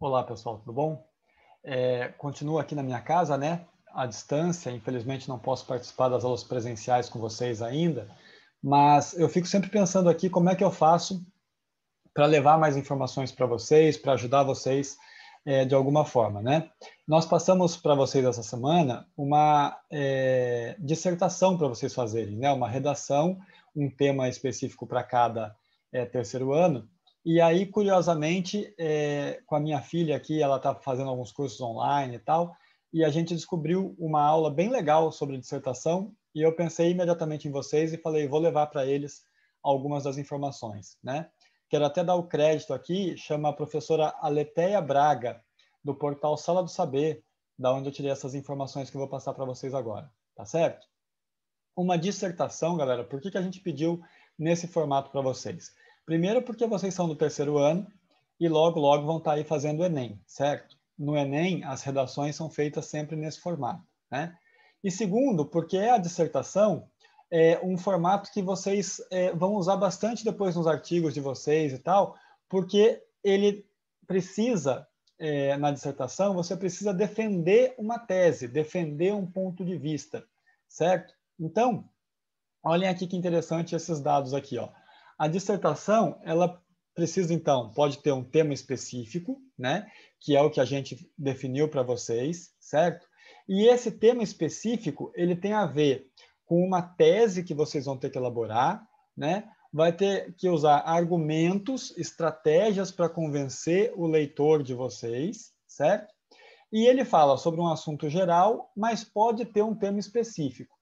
Olá, pessoal, tudo bom? Continuo aqui na minha casa, né? À distância, infelizmente não posso participar das aulas presenciais com vocês ainda, mas eu fico sempre pensando aqui como é que eu faço para levar mais informações para vocês, para ajudar vocês de alguma forma, né? Nós passamos para vocês essa semana uma dissertação para vocês fazerem, né? Uma redação, um tema específico para cada terceiro ano. E aí, curiosamente, com a minha filha aqui, ela está fazendo alguns cursos online e tal, e a gente descobriu uma aula bem legal sobre dissertação, e eu pensei imediatamente em vocês e falei, vou levar para eles algumas das informações, né? Quero até dar o crédito aqui, chama a professora Aletheia Braga, do portal Sala do Saber, da onde eu tirei essas informações que eu vou passar para vocês agora, tá certo? Uma dissertação, galera, por que a gente pediu nesse formato para vocês? Primeiro, porque vocês são do terceiro ano e logo, logo vão estar aí fazendo o Enem, certo? No Enem, as redações são feitas sempre nesse formato, né? E segundo, porque a dissertação é um formato que vocês vão usar bastante depois nos artigos de vocês e tal, porque ele precisa, na dissertação, você precisa defender uma tese, defender um ponto de vista, certo? Então, olhem aqui que interessante esses dados aqui, ó. A dissertação, ela precisa, então, pode ter um tema específico, né? Que é o que a gente definiu para vocês, certo? E esse tema específico, ele tem a ver com uma tese que vocês vão ter que elaborar, né? Vai ter que usar argumentos, estratégias para convencer o leitor de vocês, certo? E ele fala sobre um assunto geral, mas pode ter um tema específico.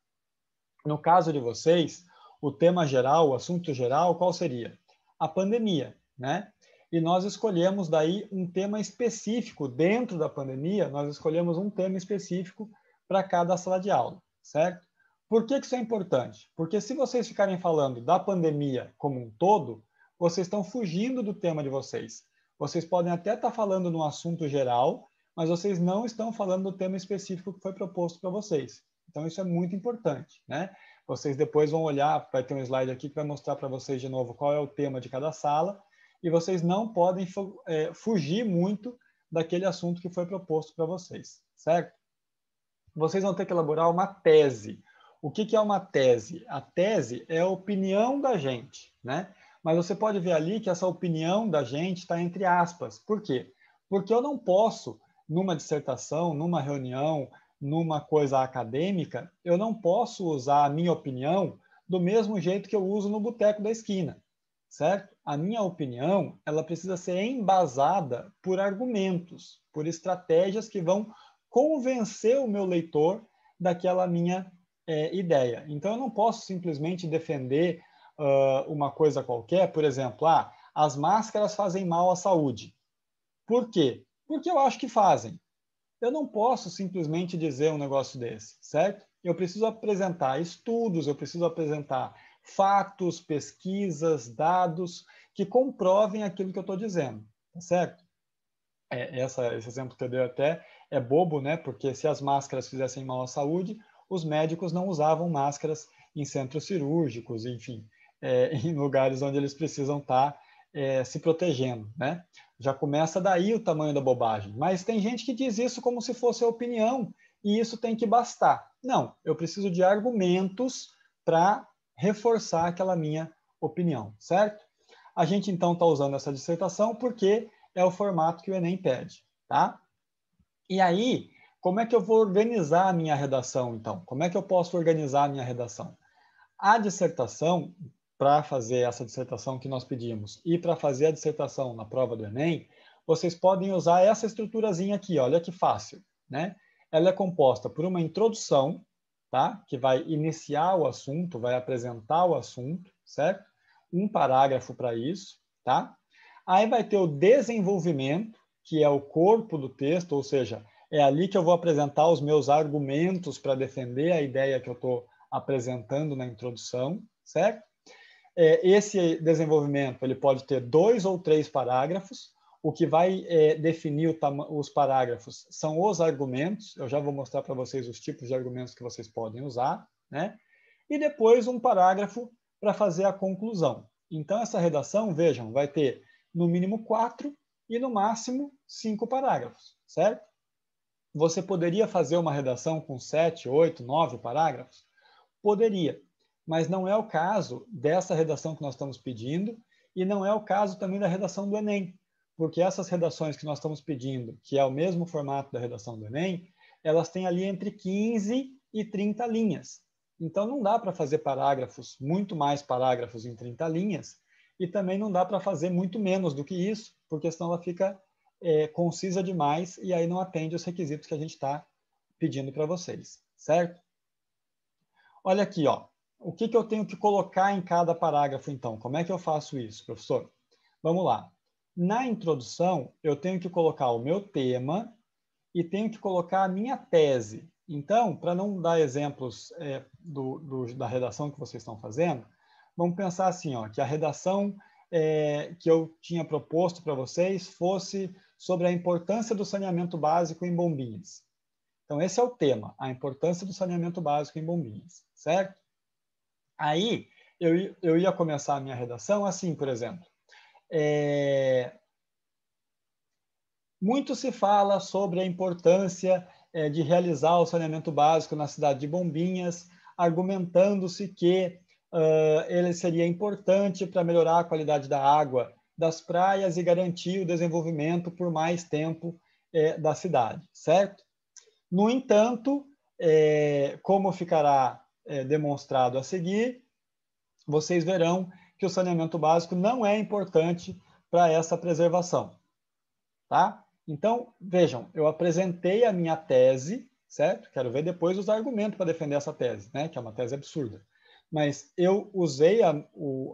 No caso de vocês, o tema geral, o assunto geral, qual seria? A pandemia, né? E nós escolhemos daí um tema específico dentro da pandemia, nós escolhemos um tema específico para cada sala de aula, certo? Por que isso é importante? Porque se vocês ficarem falando da pandemia como um todo, vocês estão fugindo do tema de vocês. Vocês podem até estar falando no assunto geral, mas vocês não estão falando do tema específico que foi proposto para vocês. Então, isso é muito importante, né? Vocês depois vão olhar, vai ter um slide aqui que vai mostrar para vocês de novo qual é o tema de cada sala, e vocês não podem fugir muito daquele assunto que foi proposto para vocês, certo? Vocês vão ter que elaborar uma tese. O que é uma tese? A tese é a opinião da gente, né? Mas você pode ver ali que essa opinião da gente está entre aspas. Por quê? Porque eu não posso, numa dissertação, numa reunião, numa coisa acadêmica, eu não posso usar a minha opinião do mesmo jeito que eu uso no boteco da esquina, certo? A minha opinião, ela precisa ser embasada por argumentos, por estratégias que vão convencer o meu leitor daquela minha ideia. Então, eu não posso simplesmente defender uma coisa qualquer, por exemplo, as máscaras fazem mal à saúde. Por quê? Porque eu acho que fazem. Eu não posso simplesmente dizer um negócio desse, certo? Eu preciso apresentar estudos, eu preciso apresentar fatos, pesquisas, dados que comprovem aquilo que eu estou dizendo, tá certo? Esse exemplo que eu dei até é bobo, né? Porque se as máscaras fizessem mal à saúde, os médicos não usavam máscaras em centros cirúrgicos, enfim, em lugares onde eles precisam estar se protegendo, né? Já começa daí o tamanho da bobagem. Mas tem gente que diz isso como se fosse a opinião e isso tem que bastar. Não, eu preciso de argumentos para reforçar aquela minha opinião, certo? A gente então está usando essa dissertação porque é o formato que o Enem pede, tá? E aí, como é que eu vou organizar a minha redação, então? Como é que eu posso organizar a minha redação? A dissertação, para fazer essa dissertação que nós pedimos e para fazer a dissertação na prova do Enem, vocês podem usar essa estruturazinha aqui, olha que fácil, né? Ela é composta por uma introdução, tá? Que vai iniciar o assunto, vai apresentar o assunto, certo? Um parágrafo para isso, tá? Aí vai ter o desenvolvimento, que é o corpo do texto, ou seja, é ali que eu vou apresentar os meus argumentos para defender a ideia que eu estou apresentando na introdução, certo? Esse desenvolvimento ele pode ter 2 ou 3 parágrafos. O que vai definir os parágrafos são os argumentos. Eu já vou mostrar para vocês os tipos de argumentos que vocês podem usar, né? E depois um parágrafo para fazer a conclusão. Então, essa redação, vejam, vai ter no mínimo 4 e, no máximo, 5 parágrafos, certo? Você poderia fazer uma redação com 7, 8, 9 parágrafos? Poderia, mas não é o caso dessa redação que nós estamos pedindo e não é o caso também da redação do Enem, porque essas redações que nós estamos pedindo, que é o mesmo formato da redação do Enem, elas têm ali entre 15 e 30 linhas. Então, não dá para fazer parágrafos, muito mais parágrafos em 30 linhas, e também não dá para fazer muito menos do que isso, porque senão ela fica concisa demais e aí não atende os requisitos que a gente está pedindo para vocês, certo? Olha aqui, ó. O que eu tenho que colocar em cada parágrafo, então? Como é que eu faço isso, professor? Vamos lá. Na introdução, eu tenho que colocar o meu tema e tenho que colocar a minha tese. Então, para não dar exemplos da redação que vocês estão fazendo, vamos pensar assim, ó, que a redação que eu tinha proposto para vocês fosse sobre a importância do saneamento básico em Bombinhas. Então, esse é o tema, a importância do saneamento básico em Bombinhas, certo? Aí, eu ia começar a minha redação assim, por exemplo. Muito se fala sobre a importância de realizar o saneamento básico na cidade de Bombinhas, argumentando-se que ele seria importante para melhorar a qualidade da água das praias e garantir o desenvolvimento por mais tempo da cidade, certo? No entanto, como ficará demonstrado a seguir, vocês verão que o saneamento básico não é importante para essa preservação, tá? Então, vejam, eu apresentei a minha tese, certo? Quero ver depois os argumentos para defender essa tese, né? Que é uma tese absurda. Mas eu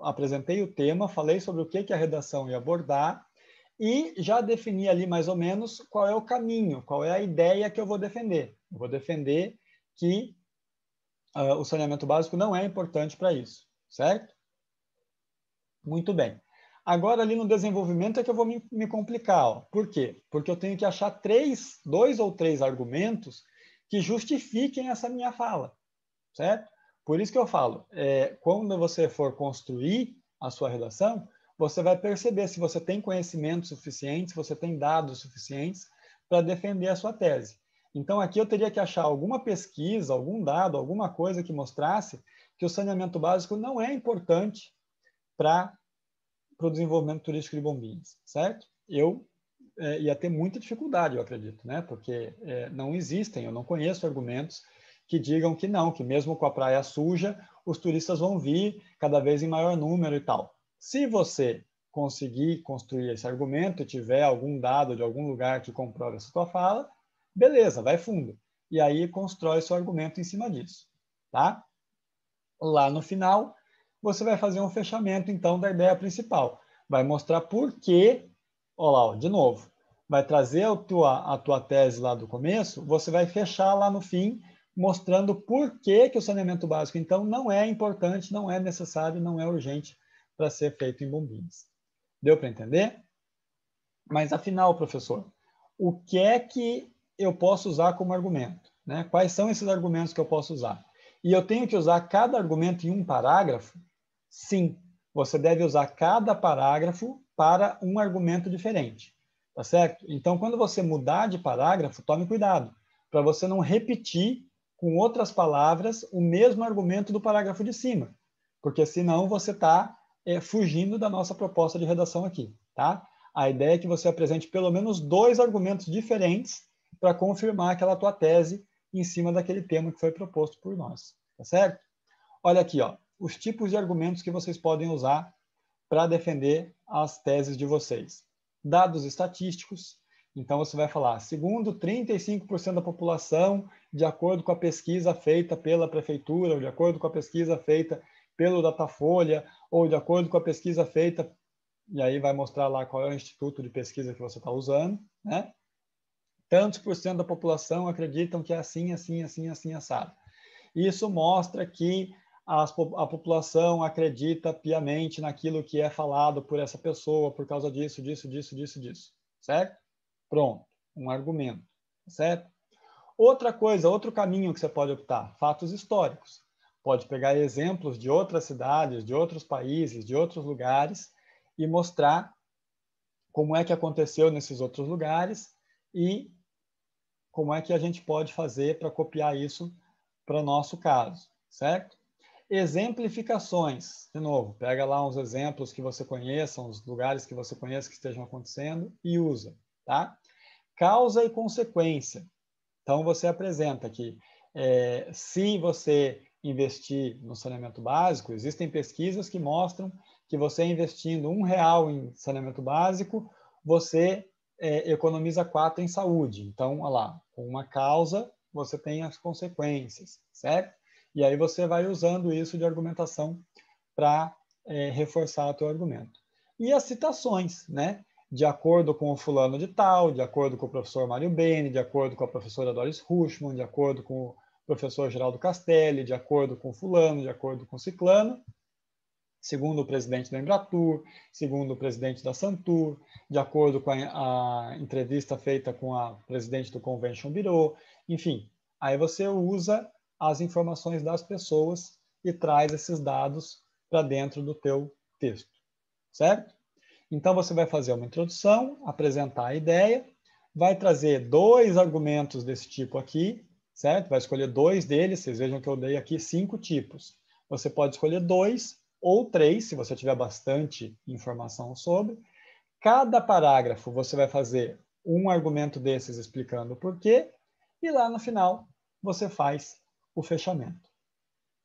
apresentei o tema, falei sobre o que a redação ia abordar e já defini ali mais ou menos qual é o caminho, qual é a ideia que eu vou defender. Eu vou defender que o saneamento básico não é importante para isso, certo? Muito bem. Agora, ali no desenvolvimento é que eu vou me complicar. Ó. Por quê? Porque eu tenho que achar 2 ou 3 argumentos que justifiquem essa minha fala, certo? Por isso que eu falo, quando você for construir a sua redação, você vai perceber se você tem conhecimento suficiente, se você tem dados suficientes para defender a sua tese. Então, aqui eu teria que achar alguma pesquisa, algum dado, alguma coisa que mostrasse que o saneamento básico não é importante para o desenvolvimento turístico de Bombinhas, certo? Eu ia ter muita dificuldade, eu acredito, né? Porque não existem, eu não conheço argumentos que digam que não, que mesmo com a praia suja, os turistas vão vir cada vez em maior número e tal. Se você conseguir construir esse argumento e tiver algum dado de algum lugar que comprove essa tua fala, beleza, vai fundo. E aí constrói seu argumento em cima disso, tá? Lá no final, você vai fazer um fechamento, então, da ideia principal. Vai mostrar por que, olha lá, ó, de novo, vai trazer a tua tese lá do começo, você vai fechar lá no fim, mostrando por que o saneamento básico, então, não é importante, não é necessário, não é urgente para ser feito em Bombinhas. Deu para entender? Mas, afinal, professor, o que é que eu posso usar como argumento? Né? Quais são esses argumentos que eu posso usar? E eu tenho que usar cada argumento em um parágrafo? Sim, você deve usar cada parágrafo para um argumento diferente, tá certo? Então, quando você mudar de parágrafo, tome cuidado, para você não repetir com outras palavras o mesmo argumento do parágrafo de cima, porque senão você está fugindo da nossa proposta de redação aqui, tá? A ideia é que você apresente pelo menos 2 argumentos diferentes para confirmar aquela tua tese em cima daquele tema que foi proposto por nós, tá certo? Olha aqui, ó, os tipos de argumentos que vocês podem usar para defender as teses de vocês. Dados estatísticos, então você vai falar, segundo 35% da população, de acordo com a pesquisa feita pela prefeitura, ou de acordo com a pesquisa feita pelo Datafolha, ou de acordo com a pesquisa feita, e aí vai mostrar lá qual é o instituto de pesquisa que você está usando, né? Tantos por cento da população acreditam que é assim, assim, assim, assim, assado. Isso mostra que a população acredita piamente naquilo que é falado por essa pessoa por causa disso, disso, disso, disso, disso, certo? Pronto, um argumento, certo? Outra coisa, outro caminho que você pode optar, fatos históricos. Pode pegar exemplos de outras cidades, de outros países, de outros lugares e mostrar como é que aconteceu nesses outros lugares e como é que a gente pode fazer para copiar isso para o nosso caso, certo? Exemplificações, de novo, pega lá uns exemplos que você conheça, uns lugares que você conheça que estejam acontecendo e usa, tá? Causa e consequência. Então, você apresenta que se você investir no saneamento básico, existem pesquisas que mostram que você investindo R$1 em saneamento básico, você economiza 4 em saúde. Então, olha lá, com uma causa, você tem as consequências, certo? E aí você vai usando isso de argumentação para reforçar o teu argumento. E as citações, né? De acordo com o fulano de tal, de acordo com o professor Mário Bene, de acordo com a professora Doris Rushman, de acordo com o professor Geraldo Castelli, de acordo com fulano, de acordo com ciclano, segundo o presidente da Embratur, segundo o presidente da Santur, de acordo com a entrevista feita com a presidente do Convention Bureau, enfim, aí você usa as informações das pessoas e traz esses dados para dentro do teu texto, certo? Então, você vai fazer uma introdução, apresentar a ideia, vai trazer 2 argumentos desse tipo aqui, certo? Vai escolher 2 deles, vocês vejam que eu dei aqui 5 tipos. Você pode escolher 2 ou 3, se você tiver bastante informação sobre. Cada parágrafo você vai fazer um argumento desses explicando o porquê, e lá no final você faz o fechamento.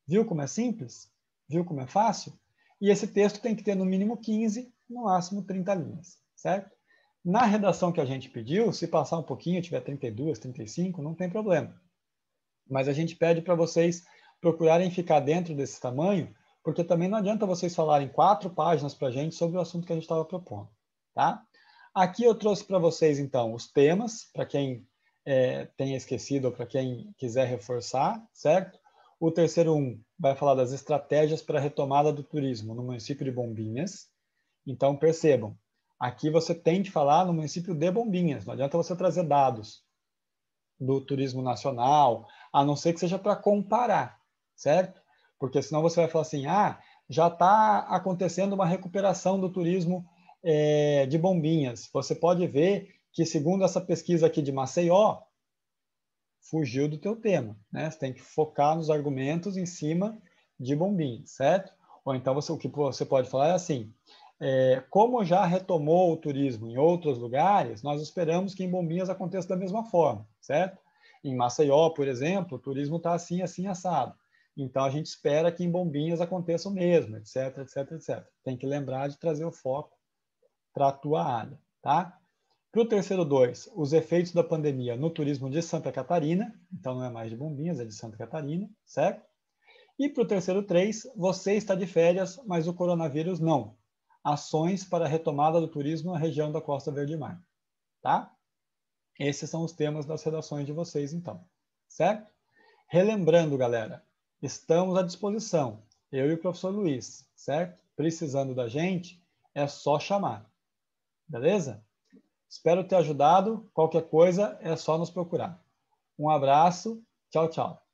Viu como é simples? Viu como é fácil? E esse texto tem que ter no mínimo 15, no máximo 30 linhas, certo? Na redação que a gente pediu, se passar um pouquinho, tiver 32, 35, não tem problema. Mas a gente pede para vocês procurarem ficar dentro desse tamanho, porque também não adianta vocês falarem 4 páginas para a gente sobre o assunto que a gente estava propondo, tá? Aqui eu trouxe para vocês, então, os temas, para quem tenha esquecido ou para quem quiser reforçar, certo? O terceiro vai falar das estratégias para a retomada do turismo no município de Bombinhas. Então, percebam, aqui você tem de falar no município de Bombinhas, não adianta você trazer dados do turismo nacional, a não ser que seja para comparar, certo? Porque senão você vai falar assim, já está acontecendo uma recuperação do turismo de Bombinhas. Você pode ver que, segundo essa pesquisa aqui de Maceió, fugiu do teu tema, né? Você tem que focar nos argumentos em cima de Bombinhas, certo? Ou então o que você pode falar é assim, como já retomou o turismo em outros lugares, nós esperamos que em Bombinhas aconteça da mesma forma, certo? Em Maceió, por exemplo, o turismo está assim, assim, assado. Então, a gente espera que em Bombinhas aconteça o mesmo, etc, etc, etc. Tem que lembrar de trazer o foco para a tua área, tá? Para o terceiro 2, os efeitos da pandemia no turismo de Santa Catarina, então não é mais de Bombinhas, é de Santa Catarina, certo? E para o terceiro 3, você está de férias, mas o coronavírus não. Ações para a retomada do turismo na região da Costa Verde Mar, tá? Esses são os temas das redações de vocês, então, certo? Relembrando, galera, estamos à disposição, eu e o professor Luiz, certo? Precisando da gente, é só chamar, beleza? Espero ter ajudado. Qualquer coisa é só nos procurar. Um abraço. Tchau, tchau.